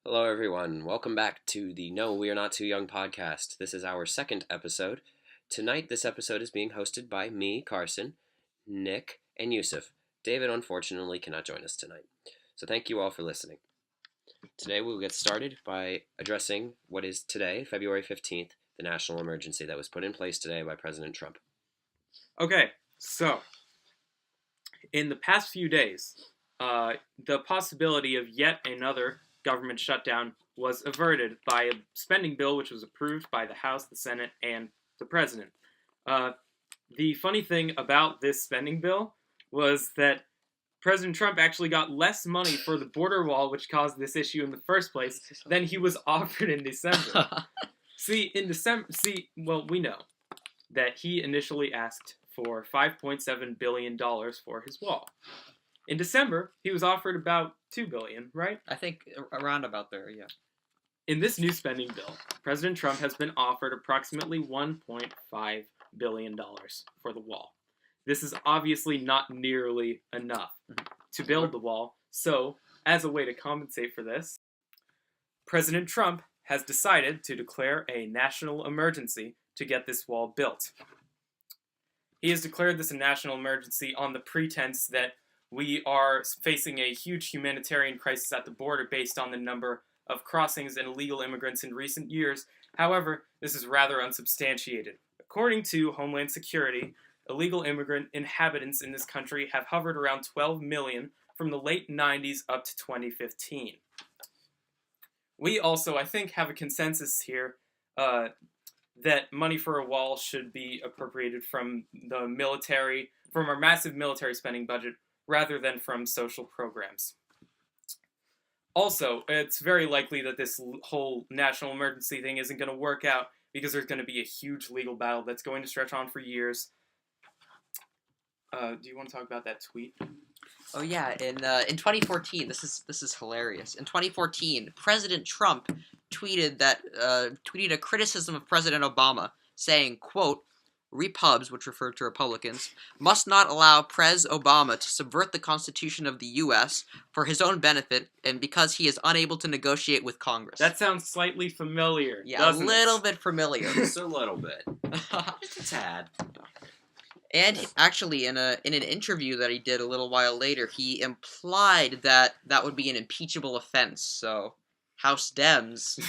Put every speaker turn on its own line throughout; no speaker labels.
Hello, everyone. Welcome back to the No, We Are Not Too Young podcast. This is our second episode. Tonight, this episode is being hosted by me, Carson, Nick, and Yousef. David, unfortunately, cannot join us tonight. So thank you all for listening. Today, we'll get started by addressing what is today, February 15th, the national emergency that was put in place today by President Trump.
Okay, so in the past few days, the possibility of yet another government shutdown was averted by a spending bill which was approved by the House, the Senate, and the President. The funny thing about this spending bill was that President Trump actually got less money for the border wall, which caused this issue in the first place, than he was offered in December. We know that he initially asked for $5.7 billion for his wall. In December, he was offered about $2 billion, right?
I think around about there, yeah.
In this new spending bill, President Trump has been offered approximately $1.5 billion for the wall. This is obviously not nearly enough to build the wall, so as a way to compensate for this, President Trump has decided to declare a national emergency to get this wall built. He has declared this a national emergency on the pretense that we are facing a huge humanitarian crisis at the border based on the number of crossings and illegal immigrants in recent years. However, this is rather unsubstantiated. According to Homeland Security, illegal immigrant inhabitants in this country have hovered around 12 million from the late 90s up to 2015. We also, I think, have a consensus here that money for a wall should be appropriated from the military, from our massive military spending budget, rather than from social programs. Also, it's very likely that this whole national emergency thing isn't going to work out because there's going to be a huge legal battle that's going to stretch on for years. Do you want to talk about that tweet?
Oh yeah, in 2014, this is hilarious. In 2014, President Trump tweeted a criticism of President Obama, saying, quote, "Repubs," which referred to Republicans, "must not allow Pres Obama to subvert the Constitution of the U.S. for his own benefit and because he is unable to negotiate with Congress."
That sounds slightly familiar.
Yeah, a little bit familiar.
Just a little bit. Just a tad.
And actually, in an interview that he did a little while later, he implied that would be an impeachable offense. So, House Dems,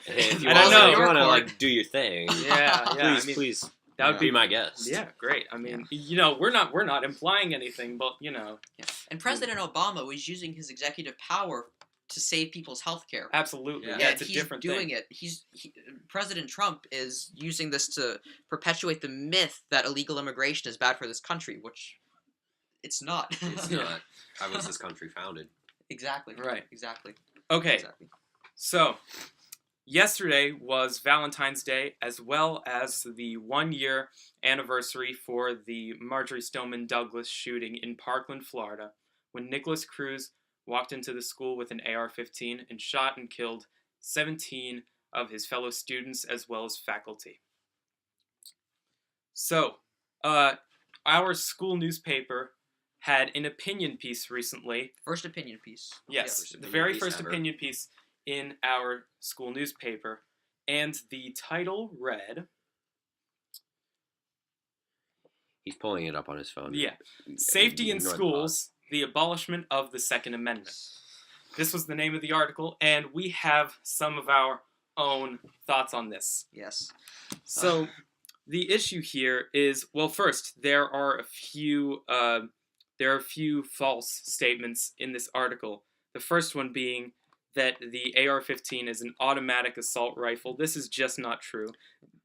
If you
I don't
want
know.
to do your thing,
Yeah.
please
That would
be my guest.
Yeah, great. I mean, we're not implying anything, but
Yeah. And President Obama was using his executive power to save people's health care.
Absolutely.
Yeah.
Yeah, it's a
he's
different
doing
thing.
it. President Trump is using this to perpetuate the myth that illegal immigration is bad for this country, which it's not.
It's not. How was this country founded?
Exactly.
Right.
Exactly.
Okay,
Exactly.
so yesterday was Valentine's Day, as well as the 1-year anniversary for the Marjorie Stoneman Douglas shooting in Parkland, Florida, when Nicholas Cruz walked into the school with an AR-15 and shot and killed 17 of his fellow students as well as faculty. So, our school newspaper had an opinion piece recently.
First opinion piece.
Yes,
Yeah,
the very
piece
first
ever.
opinion piece in our school newspaper. And the title read...
He's pulling it up on his phone.
Yeah. Safety in
Ignore the
Schools, the Abolishment of the Second Amendment. This was the name of the article, and we have some of our own thoughts on this.
Yes.
So, the issue here is, well, first, there are a few false statements in this article. The first one being that the AR-15 is an automatic assault rifle. This is just not true.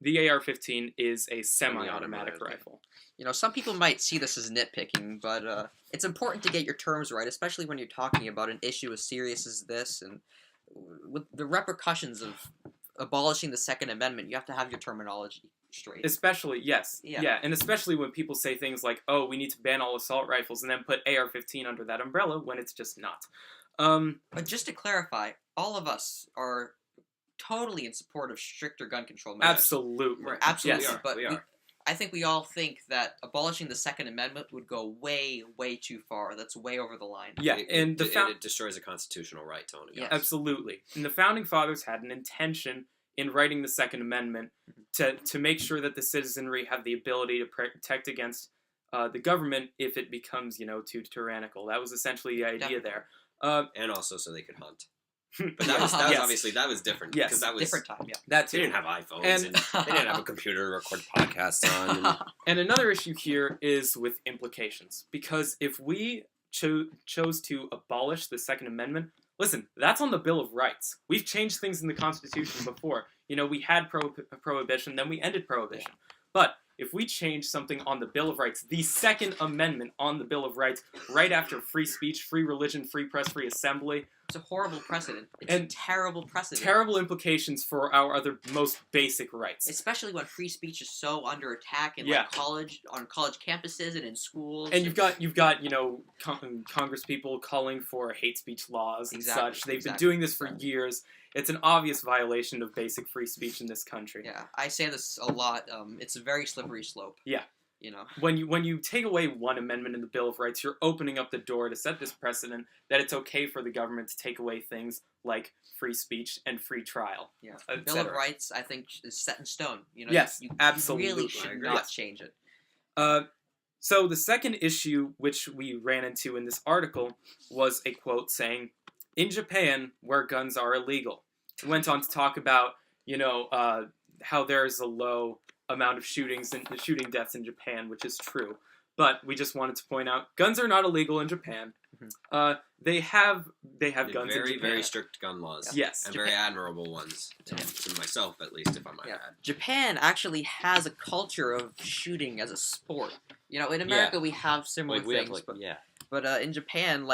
The AR-15 is a semi-automatic rifle.
You know, some people might see this as nitpicking, but it's important to get your terms right, especially when you're talking about an issue as serious as this, and with the repercussions of abolishing the Second Amendment, you have to have your terminology straight.
Especially, yes.
Yeah.
And especially when people say things like, oh, we need to ban all assault rifles, and then put AR-15 under that umbrella, when it's just not.
But just to clarify, all of us are totally in support of stricter gun control measures.
Absolutely.
We're absolutely,
Yes,
but
we are.
I think we all think that abolishing the Second Amendment would go way, way too far. That's way over the line.
Yeah,
and it destroys a constitutional right to own a gun.
Yes.
Absolutely. And the Founding Fathers had an intention in writing the Second Amendment to make sure that the citizenry have the ability to protect against the government if it becomes, too tyrannical. That was essentially the idea there.
And also so they could hunt. But that was obviously different.
Yes,
because that was
different time. Yeah,
that
they didn't have iPhones
And-
and they didn't have a computer to record podcasts on.
And another issue here is with implications, because if we chose to abolish the Second Amendment, listen, that's on the Bill of Rights. We've changed things in the Constitution before. We had prohibition, then we ended prohibition. But if we change something on the Bill of Rights, the Second Amendment on the Bill of Rights, right after free speech, free religion, free press, free assembly,
it's a horrible precedent. It's
And
a terrible precedent.
terrible implications for our other most basic rights.
Especially when free speech is so under attack in
Yeah.
college campuses and in schools.
And you've got Congress people calling for hate speech laws and
Exactly,
such. They've
exactly.
been doing this for years. It's an obvious violation of basic free speech in this country.
Yeah, I say this a lot. It's a very slippery slope.
Yeah.
When
When you take away one amendment in the Bill of Rights, you're opening up the door to set this precedent that it's okay for the government to take away things like free speech and free trial.
Yeah,
et
Bill of
cetera.
Rights, I think, is set in stone.
Yes,
you
absolutely.
really
I
should
agree.
not
Yes.
change it.
So the second issue which we ran into in this article was a quote saying, "In Japan, where guns are illegal." It went on to talk about, how there's a low amount of shooting deaths in Japan, which is true. But we just wanted to point out, guns are not illegal in Japan.
Mhm.
They have
They
guns
have
in
very,
Japan.
very strict gun laws.
Yes.
And very admirable ones. To myself, at least, if I might
Yeah.
add.
Japan actually has a culture of shooting as a sport. In America we have similar
We have,
things, but
yeah.
in Japan,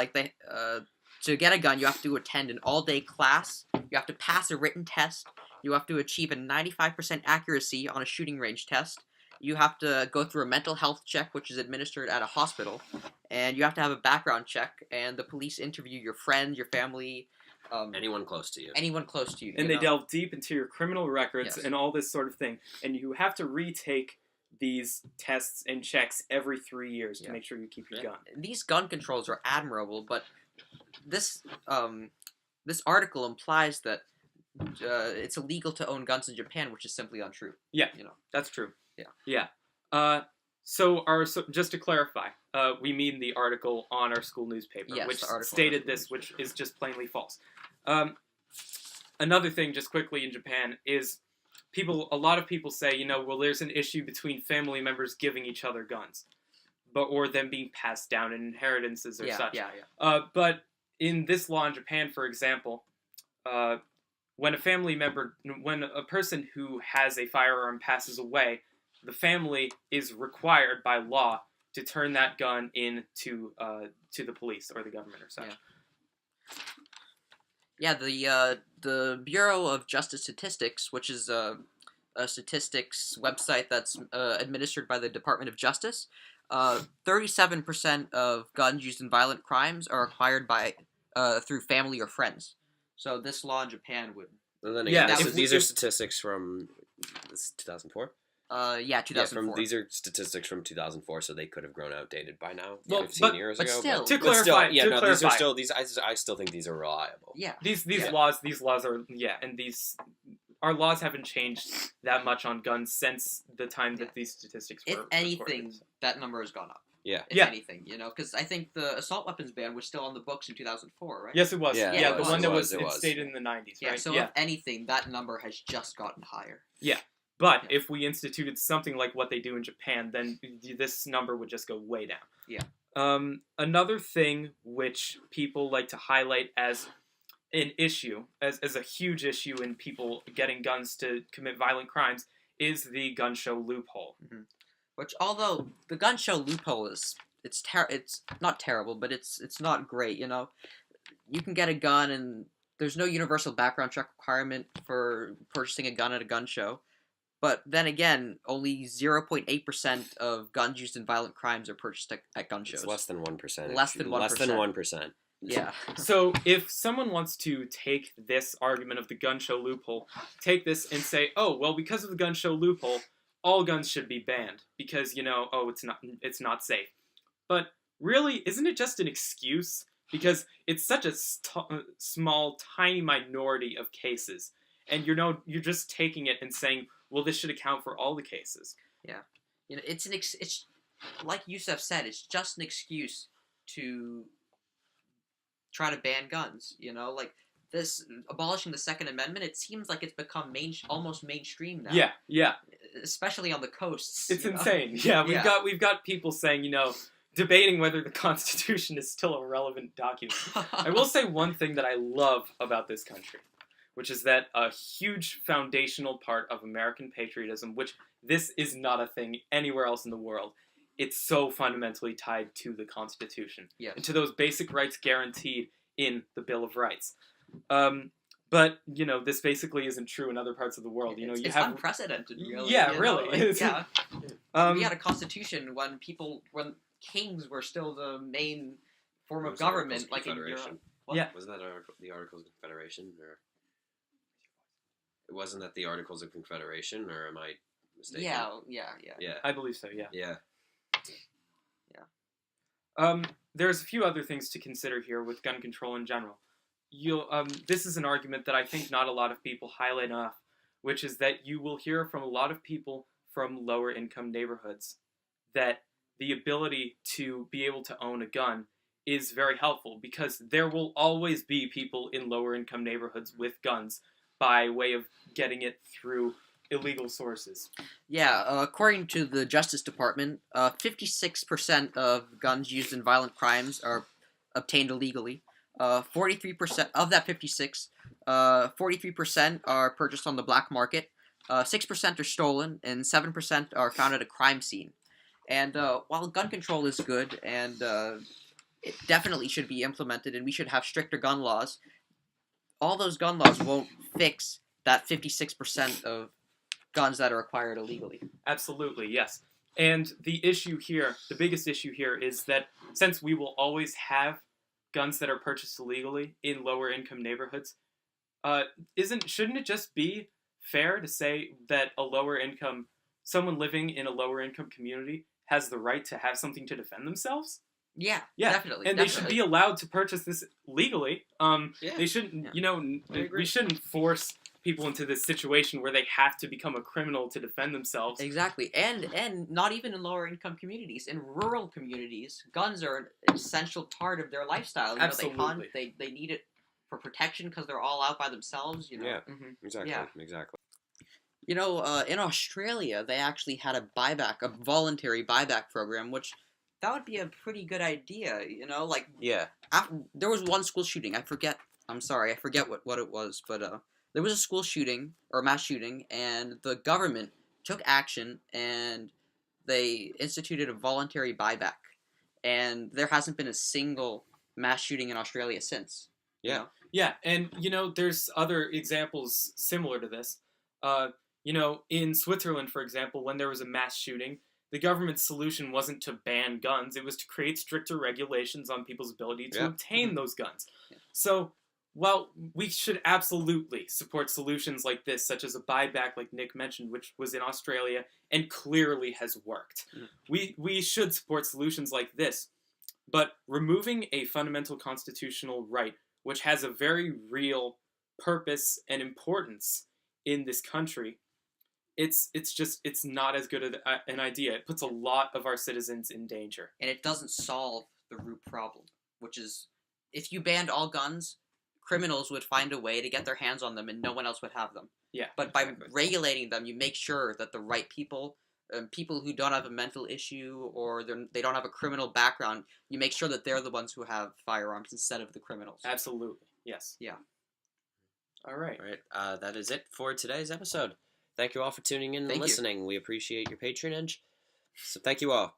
to get a gun, you have to attend an all-day class. You have to pass a written test. You have to achieve a 95% accuracy on a shooting range test. You have to go through a mental health check, which is administered at a hospital. And you have to have a background check, and the police interview your friends, your family,
Anyone close to you.
anyone close to you.
And they delve deep into your criminal records
Yes.
and all this sort of thing. And you have to retake these tests and checks every 3 years to
Yeah.
make sure you keep your
Yeah.
gun.
These gun controls are admirable, but this article implies that it's illegal to own guns in Japan, which is simply untrue.
Yeah,
You know.
that's true.
Yeah.
Yeah. So just to clarify, we mean the article on our school newspaper,
Yes,
which
the article on our
stated
school
this, which is just plainly false. Another thing, just quickly in Japan, is a lot of people say, well, there's an issue between family members giving each other guns, or them being passed down in inheritances or such.
Yeah.
But in this law in Japan, for example, when a person who has a firearm passes away, the family is required by law to turn that gun in to the police or the government or such.
Yeah, the Bureau of Justice Statistics, which is a statistics website that's administered by the Department of Justice, 37% of guns used in violent crimes are acquired through family or friends. So this law in Japan would...
And then
Yeah,
again,
if
these
we-
are statistics from 2004.
2004.
These are statistics from 2004, so they could have grown outdated by now,
Well,
15 years
but
ago.
still-
To clarify,
these
clarify.
are still I still think these are reliable.
Yeah.
These
Yeah.
laws are and our laws haven't changed that much on guns since the time that these statistics were
If
recorded.
anything, that number has gone up.
Yeah.
If
Yeah.
anything, because I think the assault weapons ban was still on the books in 2004, right?
Yes, it was.
Yeah,
it
the
was,
one that
it
was
was, it was.
stated in the 90s,
Yeah,
right?
so if anything, that number has just gotten higher.
But
Yeah.
if we instituted something like what they do in Japan, then this number would just go way down.
Yeah.
Another thing which people like to highlight as an issue, as a huge issue in people getting guns to commit violent crimes, is the gun show loophole.
Which, although the gun show loophole is it's not terrible, but it's not great. You can get a gun, and there's no universal background check requirement for purchasing a gun at a gun show. But then again, only 0.8% of guns used in violent crimes are purchased at gun shows.
It's less than 1%.
Less than 1%.
Less than 1%.
Yeah.
So if someone wants to take this argument of the gun show loophole, take this and say, oh, well, because of the gun show loophole, all guns should be banned because, it's not safe. But really, isn't it just an excuse? Because it's such a small, tiny minority of cases. And you're just taking it and saying, well, this should account for all the cases.
Yeah. It's like Yousef said, it's just an excuse to try to ban guns, like this abolishing the Second Amendment, it seems like it's become almost mainstream now.
Yeah.
Especially on the coasts.
It's insane. Yeah, we've got people saying, debating whether the Constitution is still a relevant document. I will say one thing that I love about this country, which is that a huge foundational part of American patriotism, which this is not a thing anywhere else in the world, it's so fundamentally tied to the Constitution.
Yes.
And to those basic rights guaranteed in the Bill of Rights. But, this basically isn't true in other parts of the world.
It's unprecedented, really.
Yeah, really.
Yeah. We had a constitution when kings were still the main form of government, like in Europe.
Yeah.
Wasn't that the Articles of Confederation? Or wasn't that the Articles of Confederation, or am I mistaken?
Yeah.
I believe so, yeah.
Yeah.
There's a few other things to consider here with gun control in general. This is an argument that I think not a lot of people highlight enough, which is that you will hear from a lot of people from lower income neighborhoods that the ability to be able to own a gun is very helpful because there will always be people in lower income neighborhoods with guns by way of getting it through illegal sources.
Yeah, according to the Justice Department, 56% of guns used in violent crimes are obtained illegally. 43% of that 56, 43% are purchased on the black market, 6% are stolen, and 7% are found at a crime scene. And while gun control is good, and it definitely should be implemented, and we should have stricter gun laws, all those gun laws won't fix that 56% of guns that are acquired illegally.
Absolutely, yes. And the issue here, the biggest issue here, is that since we will always have guns that are purchased illegally in lower income neighborhoods, shouldn't it just be fair to say that someone living in a lower income community has the right to have something to defend themselves?
Yeah, definitely.
And they should be allowed to purchase this legally. They shouldn't, we shouldn't force people into this situation where they have to become a criminal to defend themselves.
Exactly. And not even in lower income communities. In rural communities, guns are an essential part of their lifestyle.
Absolutely.
They hunt, they need it for protection because they're all out by themselves,
Yeah,
Mm-hmm.
exactly.
Yeah.
Exactly.
In Australia, they actually had a voluntary buyback program, which that would be a pretty good idea,
Yeah.
There was one school shooting, I forget what it was, but there was a school shooting, or a mass shooting, and the government took action, and they instituted a voluntary buyback, and there hasn't been a single mass shooting in Australia since.
Yeah.
Yeah, and, there's other examples similar to this. In Switzerland, for example, when there was a mass shooting, the government's solution wasn't to ban guns, it was to create stricter regulations on people's ability to obtain those guns.
Yeah.
So, while we should absolutely support solutions like this, such as a buyback like Nick mentioned, which was in Australia and clearly has worked, we should support solutions like this. But removing a fundamental constitutional right, which has a very real purpose and importance in this country, it's not as good an idea. It puts a lot of our citizens in danger.
And it doesn't solve the root problem, which is, if you banned all guns, criminals would find a way to get their hands on them and no one else would have them.
Yeah.
But by regulating them, you make sure that the right people, people who don't have a mental issue or they don't have a criminal background, you make sure that they're the ones who have firearms instead of the criminals.
Absolutely. Yes.
Yeah.
All right.
All right. That is it for today's episode. Thank you all for tuning in and listening. We appreciate your patronage. So thank you all.